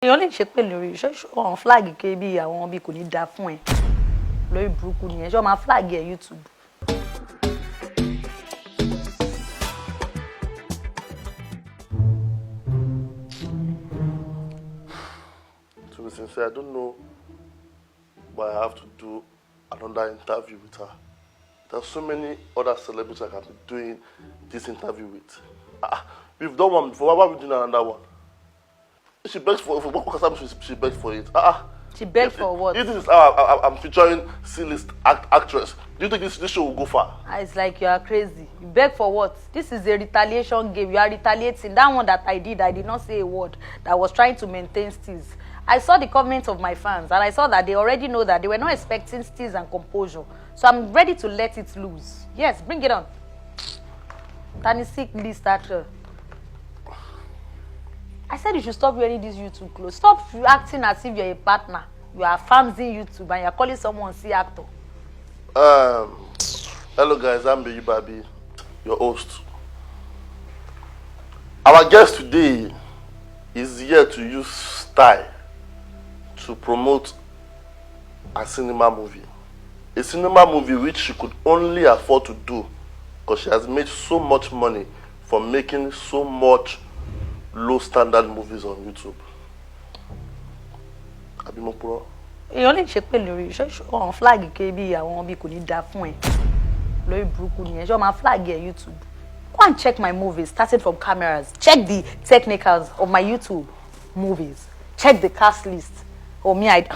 èèyàn lè ṣe pé lórí ọ̀hún flag ké bí àwọn bí kò ní da fún ẹ lórí burúkú nìyẹn ṣé wọ́n máa flag ẹ YouTube. To be sincere, I don't know why I have to do another interview with her. There's so many other celebrities I can be doing this interview with. We've done one before. Why are we doing another one? She begged for what? She begged for it. She begged for what? This is how I'm featuring C-list actress. Do you think this show will go far? It's like you are crazy. You beg for what? This is a retaliation game. You are retaliating. That one that I did not say a word. That was trying to maintain steez. I saw the comments of my fans and I saw that they already know that they were not expecting steez and composure. So I'm ready to let it loose. Yes, bring it on. Tani sick list actor. I said you should stop wearing this YouTube clothes. Stop acting as if you're a partner. You are fans in YouTube and you're calling someone C actor. Hello guys, I'm Baby Babi, your host. Our guest today is here to use style to promote a cinema movie. A cinema movie which she could only afford to do because she has made so much money from making so much low standard movies on YouTube. Abimopuro. Èèyàn lè ṣe pé lórí ọ̀hún flag ké bí àwọn bí kò ní da fún ẹ lórí burúkú nìyẹn ṣé wọ́n máa flag ẹ YouTube. Go and check my movies starting from cameras. Check the technicals of my YouTube movies. Check the cast list. Ọ̀rọ̀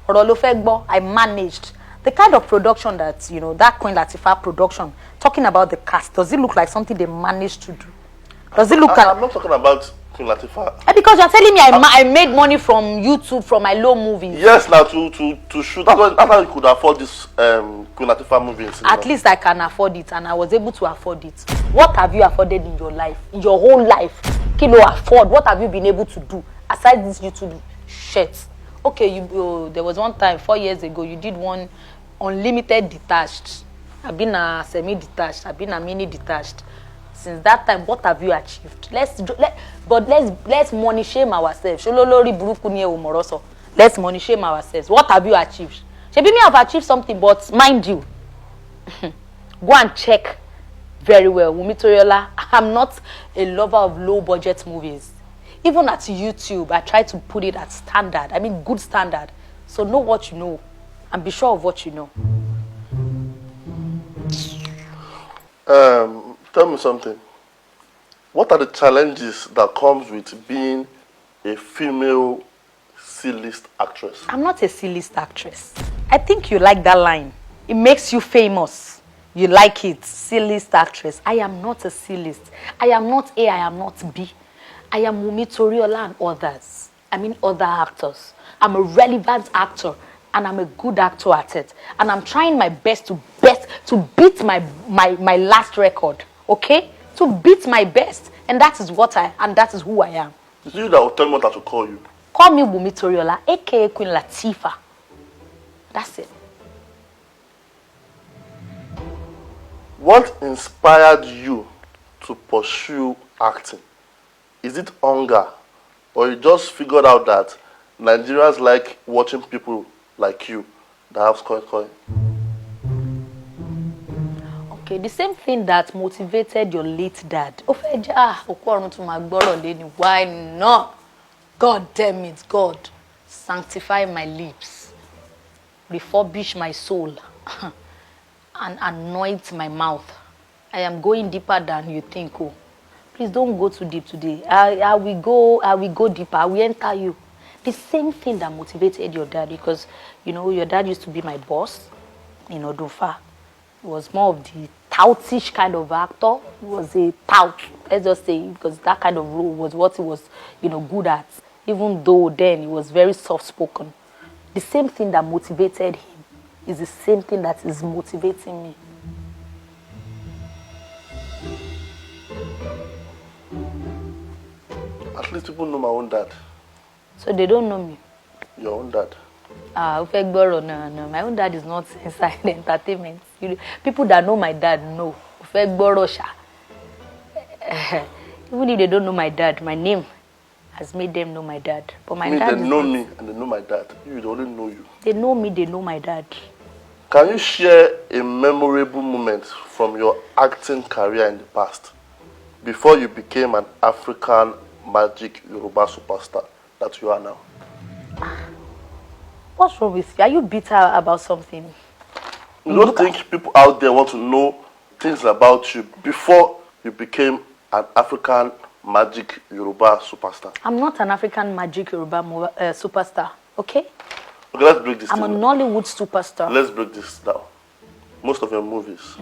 ló fẹ́ gbọ́. I managed the kind of production that, you know, that Queen Latifah production. Talking about the cast, does it look like something they managed to do? Does it look like... I'm not talking about Queen Latifah. Because you're telling me I made money from YouTube from my low movies. Yes, now to shoot. That's how you could afford this Queen Latifah movie in cinema. At least I can afford it, and I was able to afford it. What have you afforded in your life, in your whole life? Kilo afford. What have you been able to do aside this YouTube shit? Okay, there was one time 4 years ago you did one unlimited detached. I've been a semi-detached. I've been a mini-detached. Since that time, what have you achieved? Let's money shame ourselves. Let's money shame ourselves. What have you achieved? Maybe me have achieved something, but mind you, go and check very well. Wumi Toriola, I'm not a lover of low budget movies. Even at YouTube, I try to put it at standard. I mean, good standard. So know what you know, and be sure of what you know. Tell me something. What are the challenges that comes with being a female C-list actress? I'm not a C-list actress. I think you like that line. It makes you famous. You like it. C-list actress. I am not a C-list. I am not A, I am not B. I am Wumi Toriola and others. I mean other actors. I'm a relevant actor and I'm a good actor at it. And I'm trying my best to beat my last record. Okay? To beat my best. And that is that is who I am. It's you that will tell me what I should call you. Call me Wumi Toriola, aka Queen Latifah. That's it. What inspired you to pursue acting? Is it hunger? Or you just figured out that Nigerians like watching people like you that have coin? Okay, the same thing that motivated your late dad. Why not? God damn it, God. Sanctify my lips. Refurbish my soul. And anoint my mouth. I am going deeper than you think. Oh. Please don't go too deep today. I will go deeper. I will enter you. The same thing that motivated your dad, because, you know, your dad used to be my boss in Odufa. He was more of the toutish kind of actor. He was a tout, let's just say, because that kind of role was what he was, you know, good at. Even though then he was very soft-spoken. The same thing that motivated him is the same thing that is motivating me. At least people know my own dad. So they don't know me? Your own dad. No. My own dad is not inside the entertainment. People that know my dad know. Even if they don't know my dad, my name, has made them know my dad. But my Me, dad they know me and they know my dad. You, they only know you. They know me, they know my dad. Can you share a memorable moment from your acting career in the past, before you became an African magic Yoruba superstar that you are now? What's wrong with you? Are you bitter about something? You don't think people out there want to know things about you before you became an African magic Yoruba superstar? I'm not an African magic Yoruba superstar, okay? Okay, let's break this I'm down. a Nollywood superstar. Let's break this down. Most of your movies,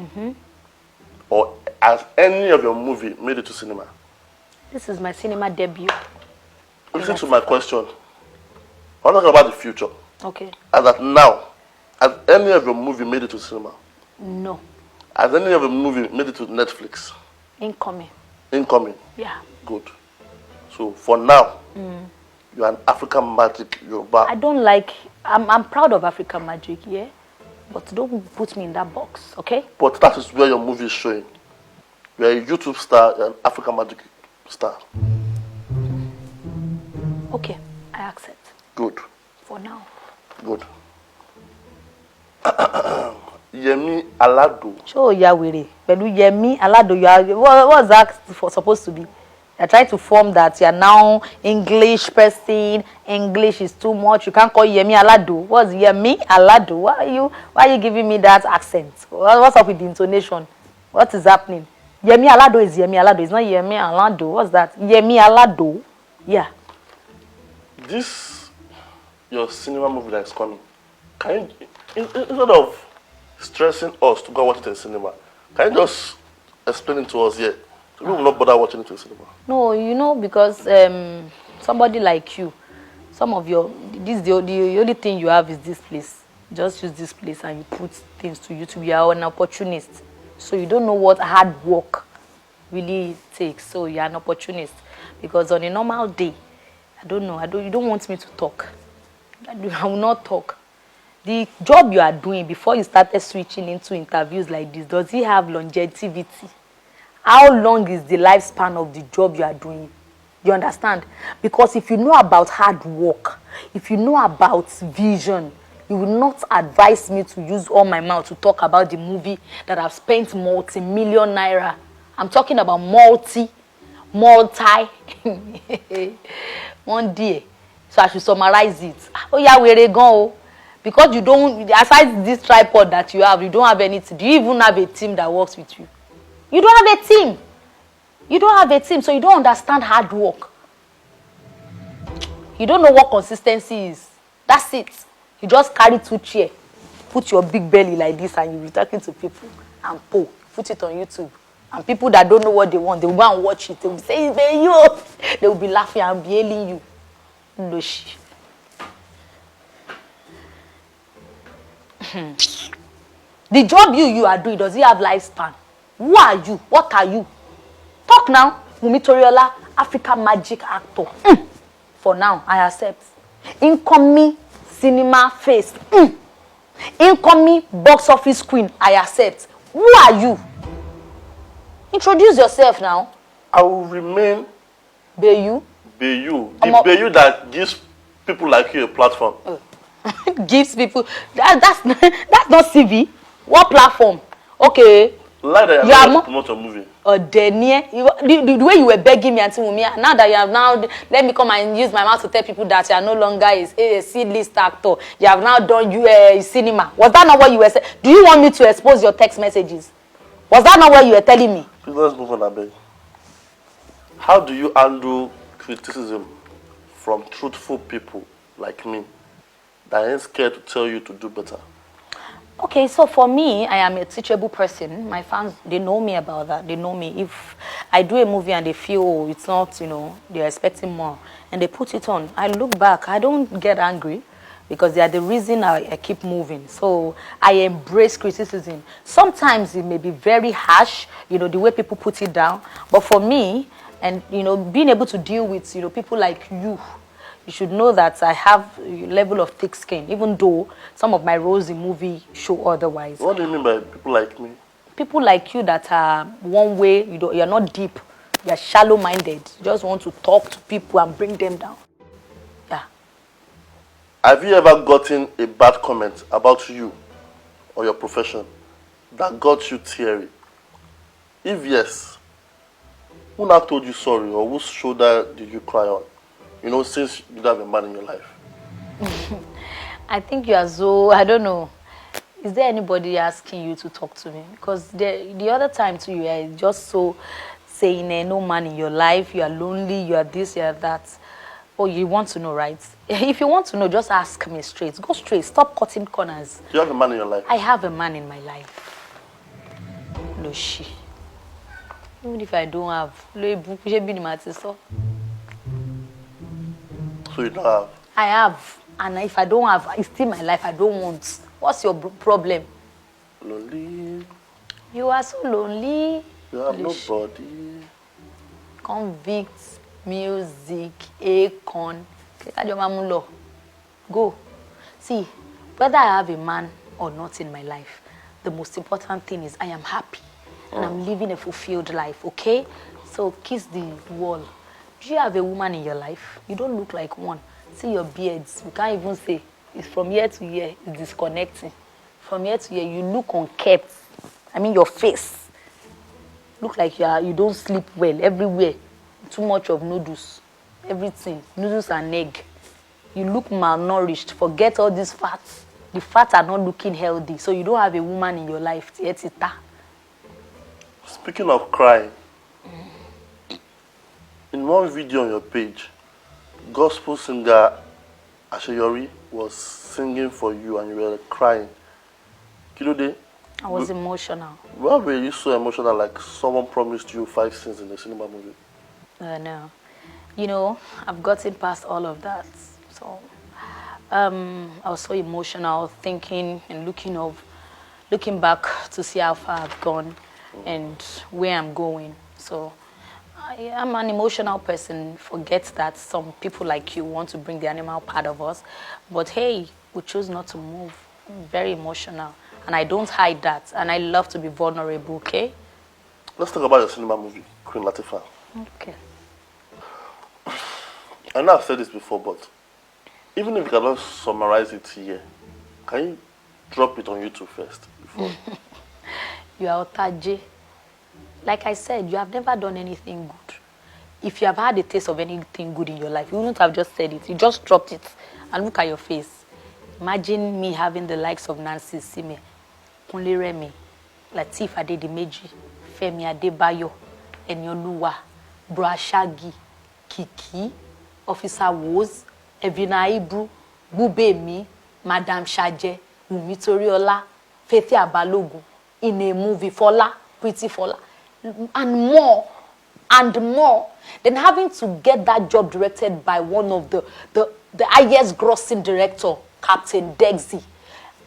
or has any of your movie made it to cinema? This is my cinema debut. Listen to my question. I'm talking about the future. Okay. As at now, has any of your movie made it to cinema? No. Has any of your movie made it to Netflix? Incoming. Incoming? Yeah. Good. So for now, you're an African magic Yoruba. I don't like, I'm proud of African magic, yeah? But don't put me in that box, okay? But that is where your movie is showing. You're a YouTube star, you're an African magic star. Okay, I accept. Good. For now. Good. Yemi Alado. Show Yawiri. But Yemi Alado, what's that supposed to be? You're trying to form that you're now English person. English is too much. You can't call Yemi Alado. What's Yemi Alado? Why are you giving me that accent? What's up with the intonation? What is happening? Yemi Alado is Yemi Alado. It's not Yemi Alado. What's that? Yemi Alado. Yeah. This, your cinema movie that is coming, can you, instead of stressing us to go watch it in cinema, can you just explain it to us here? So we will not bother watching it in cinema. No, you know, because somebody like you, some of your, the only thing you have is this place. Just use this place and you put things to YouTube. You are an opportunist. So you don't know what hard work really takes. So you're an opportunist. Because on a normal day, I don't know, you don't want me to talk. I will not talk. The job you are doing before you started switching into interviews like this, does it have longevity? How long is the lifespan of the job you are doing? You understand? Because if you know about hard work, if you know about vision, you will not advise me to use all my mouth to talk about the movie that I've spent multi-million naira. I'm talking about multi. One day. So I should summarize it. Oh yeah, we're gone. Because you don't, aside this tripod that you have, you don't have anything. Do you even have a team that works with you? You don't have a team. You don't have a team, so you don't understand hard work. You don't know what consistency is. That's it. You just carry 2 chairs, put your big belly like this, and you be talking to people and put it on YouTube. And people that don't know what they want, they will go and watch it. They will say, "It's you." They will be laughing and be hailing you. No shit. The job you are doing, does it have lifespan? Who are you? What are you? Talk now. Wumi Toriola, African magic actor. For now, I accept. Incoming cinema face. Incoming box office queen, I accept. Who are you? Introduce yourself now. I will remain Beyu. Beyu. The Beyu that gives people like you a platform. Gives people. That's not CV. What platform? Okay. Like that, you are not promote your movie. The way you were begging me, Auntie Wumi, now that you have now, let me come and use my mouth to tell people that you are no longer a C-list actor. You have now done cinema. Was that not what you were saying? Do you want me to expose your text messages? Was that not what you were telling me? Please, let's move on, Abel. How do you handle criticism from truthful people like me that ain't scared to tell you to do better? Okay, so for me, I am a teachable person. My fans, they know me about that. They know me. If I do a movie and they feel, oh, it's not, they're expecting more, and they put it on, I look back. I don't get angry because they are the reason I keep moving. So I embrace criticism. Sometimes it may be very harsh, the way people put it down. But for me, and, being able to deal with, people like you should know that I have a level of thick skin, even though some of my roles in movie show otherwise. What do you mean by people like me? People like you that are one way, you're not deep. You are shallow-minded. You just want to talk to people and bring them down. Yeah. Have you ever gotten a bad comment about you or your profession that got you teary? If yes, who now told you sorry, or whose shoulder did you cry on? You know, since you don't have a man in your life. I think you are so, I don't know. Is there anybody asking you to talk to me? Because the other time too, you are just so saying no man in your life, you are lonely, you are this, you are that. Oh, you want to know, right? If you want to know, just ask me straight. Go straight. Stop cutting corners. Do you have a man in your life? I have a man in my life. No, she. Even if I don't have, So you don't have? I have. And if I don't have, it's still my life. I don't want. What's your problem? Lonely. You are so lonely. You have nobody. Convict, music, Akon. Go. See, whether I have a man or not in my life, the most important thing is I am happy. And I'm living a fulfilled life, okay? So kiss the wall. Do you have a woman in your life? You don't look like one. See your beards. You can't even say. It's from year to year. It's disconnecting. From year to year, you look unkept. I mean, your face. Look like you don't sleep well everywhere. Too much of noodles. Everything. Noodles and egg. You look malnourished. Forget all these fats. The fats are not looking healthy. So you don't have a woman in your life. Speaking of crying, in one video on your page, gospel singer Asheyori was singing for you and you were crying. Kilode, I was emotional. Why were you so emotional, like someone promised you 5 scenes in a cinema movie? No. You know, I've gotten past all of that. So I was so emotional, thinking and looking back to see how far I've gone and where I'm going. So I am an emotional person. Forget that some people like you want to bring the animal part of us. But hey, we choose not to move. I'm very emotional. And I don't hide that. And I love to be vulnerable, okay? Let's talk about your cinema movie, Queen Latifah. Okay. I know I've said this before, but even if you cannot summarize it here, can you drop it on YouTube first? Before? You are Otaje. Like I said, you have never done anything good. If you have had a taste of anything good in your life, you wouldn't have just said it. You just dropped it. And look at your face. Imagine me having the likes of Nancy Sime, Kunle Remi, Lateef Adedimeji, Femi Adebayo, Enyoluwa, Bro Shaggy, Kiki, Officer Woz, Evina Ibru, Bubemi, Madam Shaje, Wumi Toriola, Faith Abalogun, in a movie, Fola, Pretty Fola, and more, then having to get that job directed by one of the highest grossing director, Captain Dexy,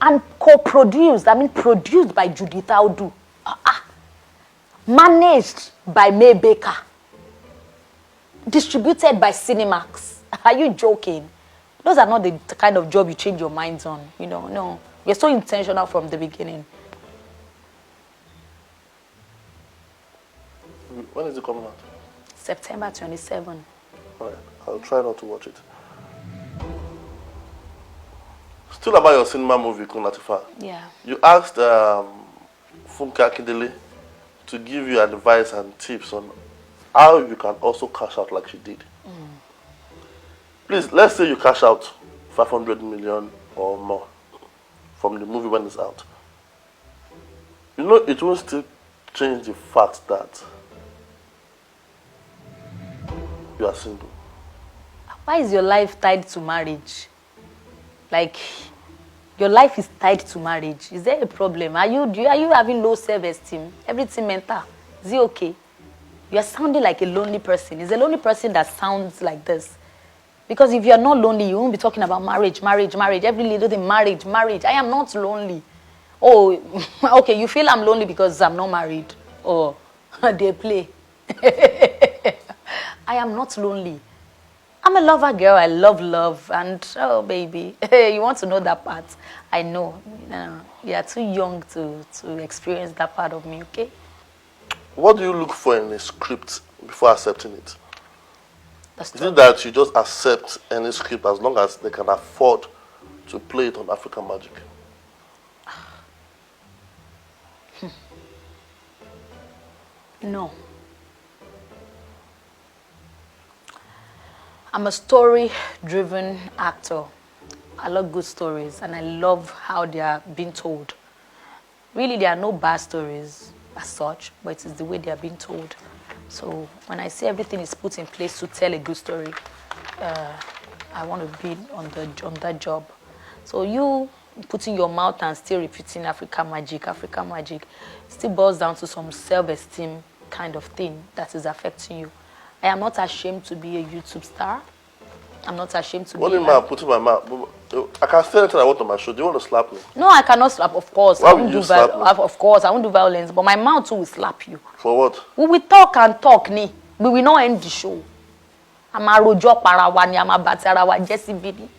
and produced by Judith Audu, managed by May Baker, distributed by Cinemax. Are you joking? Those are not the kind of job you change your minds on, you know. No, we're so intentional from the beginning. When is it coming out? September 27. All right, I'll try not to watch it. Still about your cinema movie, Queen Latifah. Yeah. You asked Funke Akindele to give you advice and tips on how you can also cash out like she did. Please, let's say you cash out 500 million or more from the movie when it's out. You know, it won't still change the fact that you are single. Why is your life tied to marriage? Like, your life is tied to marriage. Is there a problem? Are you having low self-esteem? Everything mental. Is it okay? You are sounding like a lonely person. It's a lonely person that sounds like this. Because if you are not lonely, you won't be talking about marriage. Every little thing, marriage. I am not lonely. Oh, okay, you feel I'm lonely because I'm not married. Oh, they play. I am not lonely. I'm a lover girl. I love love. And, oh, baby, you want to know that part? I know. You are too young to experience that part of me, okay? What do you look for in a script before accepting it? That's Is it that you just accept any script as long as they can afford to play it on African Magic? No. I'm a story-driven actor. I love good stories, and I love how they are being told. Really, there are no bad stories as such, but it is the way they are being told. So when I see everything is put in place to tell a good story, I want to be on that job. So you putting your mouth and still repeating African Magic, still boils down to some self-esteem kind of thing that is affecting you. I am not ashamed to be a YouTube star. I'm not ashamed to What be. do you mean I'm putting my mouth? I can say anything I want on my show. Do you want to slap me? No, I cannot slap. Of course, Why would you slap me? Of course, I won't do violence. But my mouth too will slap you. For what? We will talk and talk, ni. We will not end the show. I'm a rojo parawani. I'm a batarawa Jesse Bidi.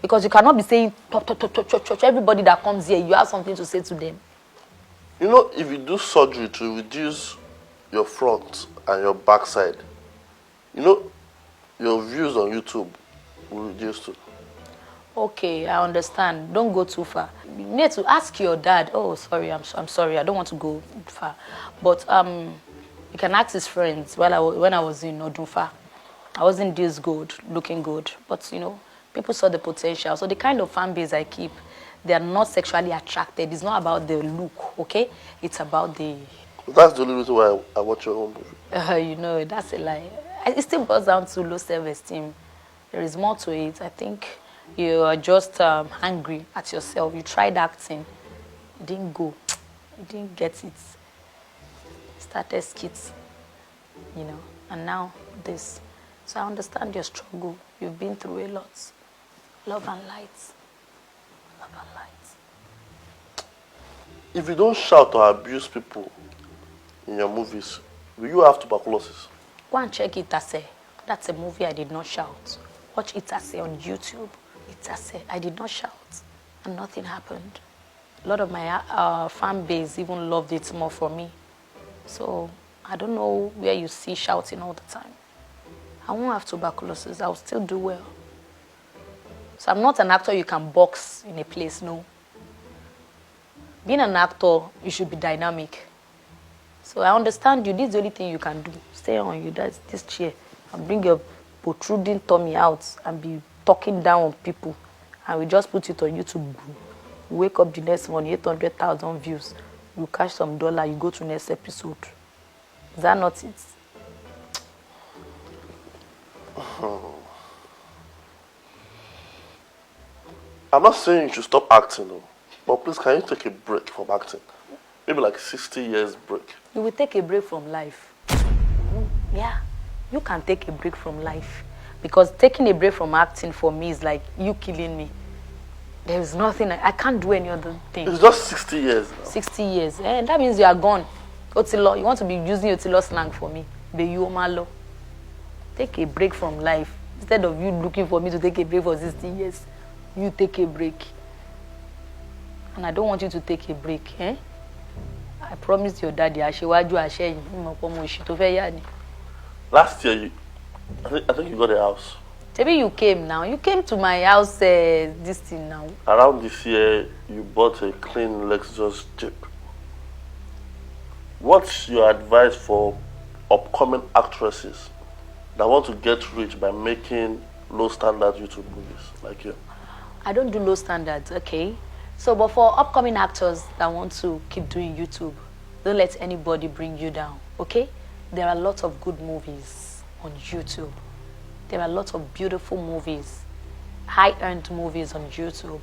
Because you cannot be saying talk. Everybody that comes here, you have something to say to them. You know, if you do surgery to reduce your front and your backside, you know, your views on YouTube will reduce too. Okay, I understand. Don't go too far. You need to ask your dad. Oh, sorry, I'm sorry. I don't want to go far. But you can ask his friends. When I was in Odunfa, I wasn't this good, looking good. But, you know, people saw the potential. So the kind of fan base I keep, they are not sexually attracted. It's not about the look, okay? It's about the... That's the only reason why I watch your own movie. You know, that's a lie. It still boils down to low self-esteem. There is more to it. I think you are just angry at yourself. You tried acting. It didn't go. You didn't get it. Started skits, you know, and now this. So I understand your struggle. You've been through a lot. Love and light. Love and light. If you don't shout or abuse people in your movies, will you have tuberculosis? Go and check Itase. That's a movie I did not shout. Watch Itase on YouTube. Itase. I did not shout. And nothing happened. A lot of my fan base even loved it more for me. So I don't know where you see shouting all the time. I won't have tuberculosis. I'll still do well. So I'm not an actor you can box in a place, no. Being an actor, you should be dynamic. So I understand you. This is the only thing you can do. Stay on you. That's this chair. And bring your protruding tummy out and be talking down on people. And we just put it on YouTube. You wake up the next morning, 800,000 views. You cash some dollar, you go to next episode. Is that not it? I'm not saying you should stop acting, though. But please, can you take a break from acting? Maybe like 60 years break. You will take a break from life. Yeah, you can take a break from life. Because taking a break from acting for me is like you killing me. There is nothing, I can't do any other thing. It's just 60 years now. 60 years. And that means you are gone. Otilo, you want to be using Otilo slang for me. Beyumalo. Take a break from life. Instead of you looking for me to take a break for 60 years, you take a break. And I don't want you to take a break. Eh? I promised your daddy, last year, I think you got a house. Maybe you came now. You came to my house this thing now. Around this year, you bought a clean Lexus Jeep. What's your advice for upcoming actresses that want to get rich by making low-standard YouTube movies like you? I don't do low standards, okay? So, but for upcoming actors that want to keep doing YouTube, don't let anybody bring you down, okay? There are lots of good movies on YouTube. There are lots of beautiful movies, high-earned movies on YouTube.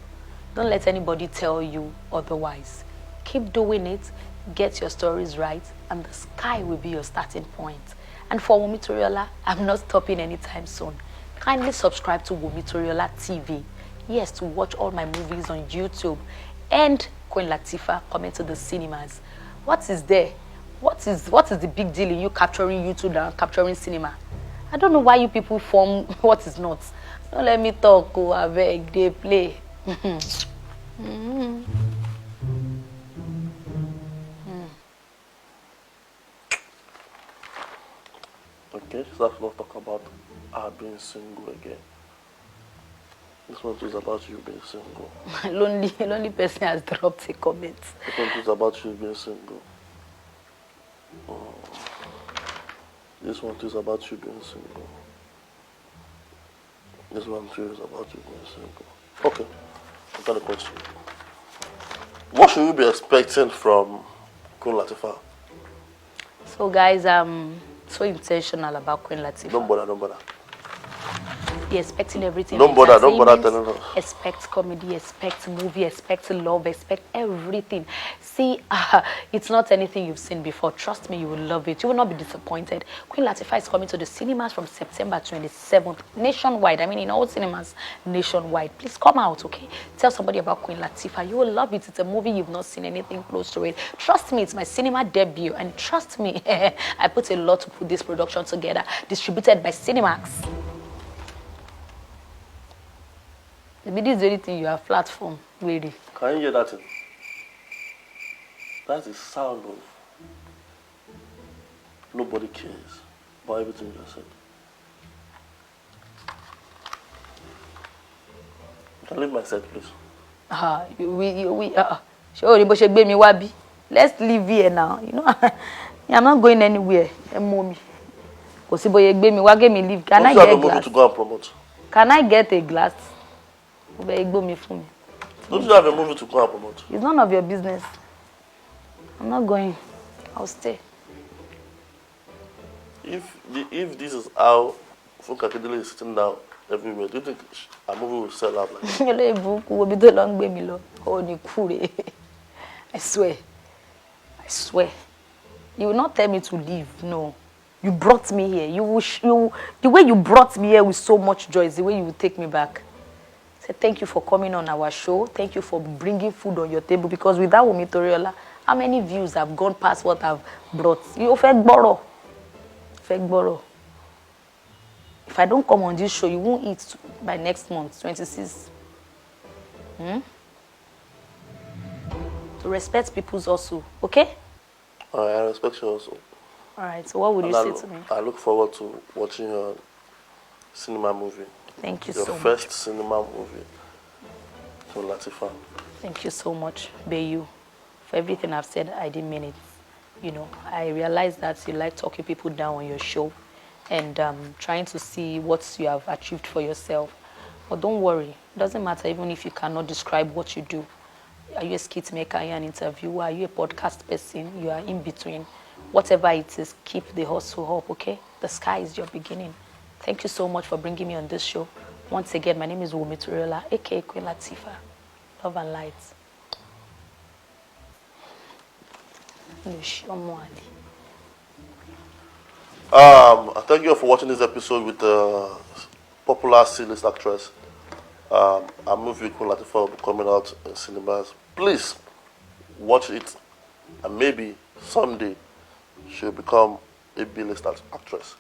Don't let anybody tell you otherwise. Keep doing it, get your stories right, and the sky will be your starting point. And for Wumi Toriola, I'm not stopping anytime soon. Kindly subscribe to Wumi Toriola TV. Yes, to watch all my movies on YouTube. And Queen Latifah coming to the cinemas. What is there? What is the big deal in you capturing YouTube and capturing cinema? I don't know why you people form what is not. Don't let me talk, oh, I beg, they play. Okay, so let's not talk about her being single again. This one is about you being single. lonely person has dropped a comment. This one is about you being single. This one is about you being single. This one too is about you being single. Okay, I've got a question. What should we be expecting from Queen Latifah? So guys, I'm so intentional about Queen Latifah. Don't bother. Be expecting everything. Don't bother telling us. Expect comedy, expect movie, expect love, expect everything. See, it's not anything you've seen before. Trust me, you will love it. You will not be disappointed. Queen Latifah is coming to the cinemas from September 27th, nationwide. I mean, in all cinemas nationwide. Please come out, okay? Tell somebody about Queen Latifah. You will love it. It's a movie you've not seen anything close to it. Trust me, it's my cinema debut, and trust me, I put a lot to put this production together. Distributed by Cinemax. Maybe this is the only thing you have platform, really. Can you hear that thing? That's the sound of nobody cares about everything you just said. You can leave my set, please. Let's leave here now. You know, I'm not going anywhere. Mommy. Can I get a glass? To go and promote? Can I get a glass? Don't you have a movie to go and promote? It's none of your business. I'm not going. I'll stay. If this is how Funkadele is sitting down everywhere, do you think a movie will sell out like that? I swear. You will not tell me to leave. No. You brought me here. The way you brought me here with so much joy is the way you will take me back. Say thank you for coming on our show. Thank you for bringing food on your table. Because without Wumi Toriola, how many views have gone past what I've brought? You fake borrow. If I don't come on this show, you won't eat by next month, 26. To respect people's hustle, okay? I respect you also. All right. So what would you say to me? I look forward to watching your cinema movie. Thank you your so much. Your first cinema movie. So Latifah. Thank you so much, Bayu. For everything I've said, I didn't mean it. You know, I realize that you like talking people down on your show and trying to see what you have achieved for yourself. But don't worry. It doesn't matter even if you cannot describe what you do. Are you a skit maker? Are you an interviewer? Are you a podcast person? You are in between. Whatever it is, keep the hustle up, okay? The sky is your beginning. Thank you so much for bringing me on this show. Once again, my name is Wumi Toriola, aka Queen Latifah. Love and light. I thank you for watching this episode with the popular C-list actress. A movie Queen Latifah will be coming out in cinemas. Please watch it, and maybe someday she'll become a B-list actress.